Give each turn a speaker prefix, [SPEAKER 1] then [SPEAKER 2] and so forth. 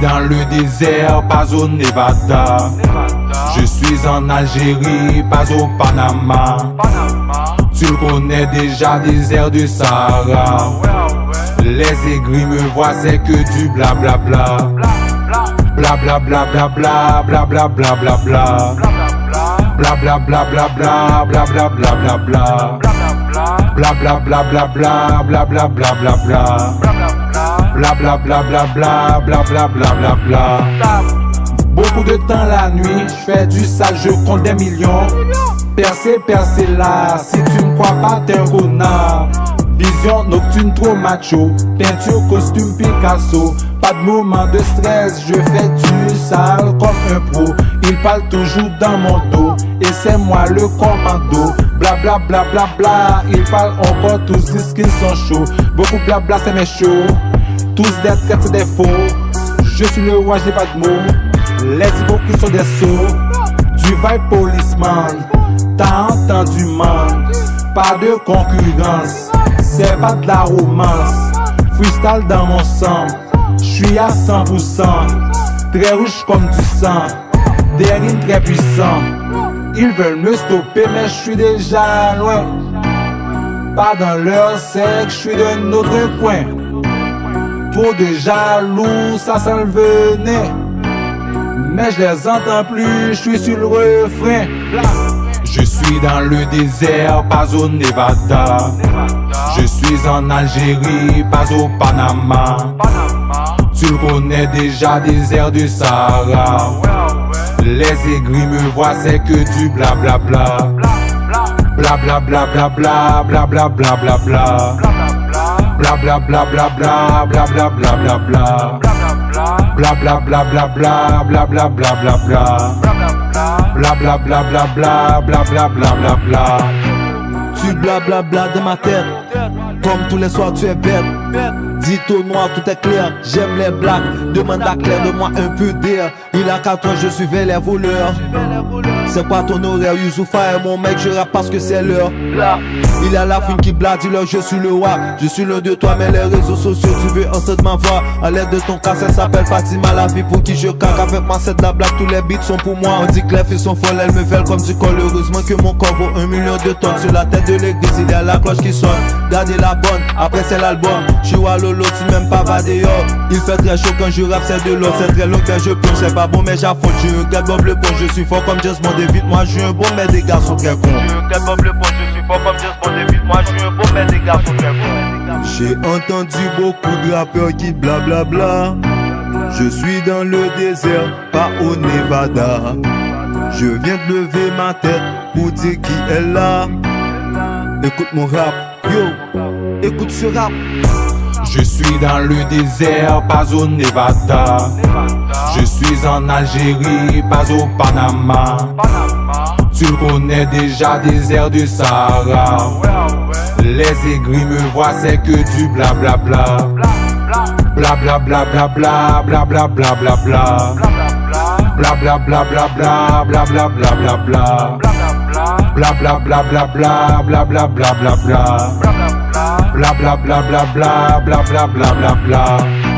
[SPEAKER 1] dans le désert, pas au Nevada. Je suis en Algérie, pas au Panama. Tu le connais déjà, désert du Sahara. Les aigris me voient, c'est que du blablabla. Blablabla, blablabla, blablabla. Blablabla, blablabla, blablabla. Blablabla, blablabla, blablabla. Blablabla, blablabla. Beaucoup de temps la nuit, je fais du sale, je compte des millions. Percé là, si tu me crois pas, t'es un connard. Vision nocturne trop macho, peinture, costume Picasso. Pas de moment de stress, je fais du sale comme un pro. Il parle toujours dans mon dos, et c'est moi le commando. Blabla bla bla bla, ils parlent encore, tous disent qu'ils sont chauds. Beaucoup blabla c'est mes shows, tous des traits c'est des faux. Je suis le roi, je n'ai pas de mots. Les hypocrites sont des sots. Du vibe policeman, t'as entendu man. Pas de concurrence, c'est pas de la romance. Freestyle dans mon sang, j'suis à 100%. Très rouge comme du sang, des rimes très puissants. Ils veulent me stopper mais j'suis déjà loin. Pas dans leur cercle, j'suis d'un autre coin. Trop de jaloux, ça s'en venait. Mais je les entends plus, je suis sur le refrain. Je suis dans le désert, pas au Nevada. Je suis en Algérie, pas au Panama. Tu le connais déjà, désert du Sahara. Les aigris me voient, c'est que du blablabla. Blablabla, blablabla, blablabla, blablabla. Blablabla, blablabla, blablabla. Blablabla, blablabla, blablabla. Blablabla, blablabla.
[SPEAKER 2] Tu blablabla dans ma tête, comme tous les soirs tu es bête. Dis au noir tout est clair, j'aime les blagues. Demande à Claire de moi un peu d'air. Il a 4 ans, je suivais les voleurs. C'est quoi ton horaire? Youssoupha est mon mec, je rappe parce que c'est l'heure. Il y a la fine qui blague, dis-leur je suis le roi. Je suis l'un de toi, mais les réseaux sociaux, tu veux entendre ma voix. À l'aide de ton cas, ça s'appelle Fatima, la vie pour qui je caque. Avec moi, c'est de la blague, tous les beats sont pour moi. On dit que les filles sont folles, elles me veulent comme du col. Heureusement que mon corps vaut 1 million de tonnes. Sur la tête de l'église, il y a la cloche qui sonne. Gardez la bonne, après c'est l'album. Je suis à Lolo, tu m'aimes pas, va dehors. Il fait très chaud quand je rappe, c'est de l'eau. C'est très long que je plonge, c'est pas bon, mais j'affronte. Je regarde Bob le pont, je suis fort comme Just Bond. Évite moi, je suis un bon, mais des gars sont très cons.
[SPEAKER 3] Je regarde Bob le pont, je suis fort comme Just Bond. Évite moi, je suis un bon, mais des gars sont très cons.
[SPEAKER 2] J'ai entendu beaucoup de rappeurs qui blablabla. Je suis dans le désert, pas au Nevada. Je viens de lever ma tête pour dire qui est là. Écoute mon rap, yo, écoute ce rap.
[SPEAKER 1] Je suis dans le désert, pas au Nevada. Je suis en Algérie, pas au Panama. Tu le connais déjà, désert du Sahara. Les aigris me voient, c'est que du blablabla. Blablabla, blablabla, blablabla, blablabla. Blablabla, blablabla, blablabla. Blablabla, blablabla, blablabla, blablabla. Blablabla, blablabla, blablabla, blablabla.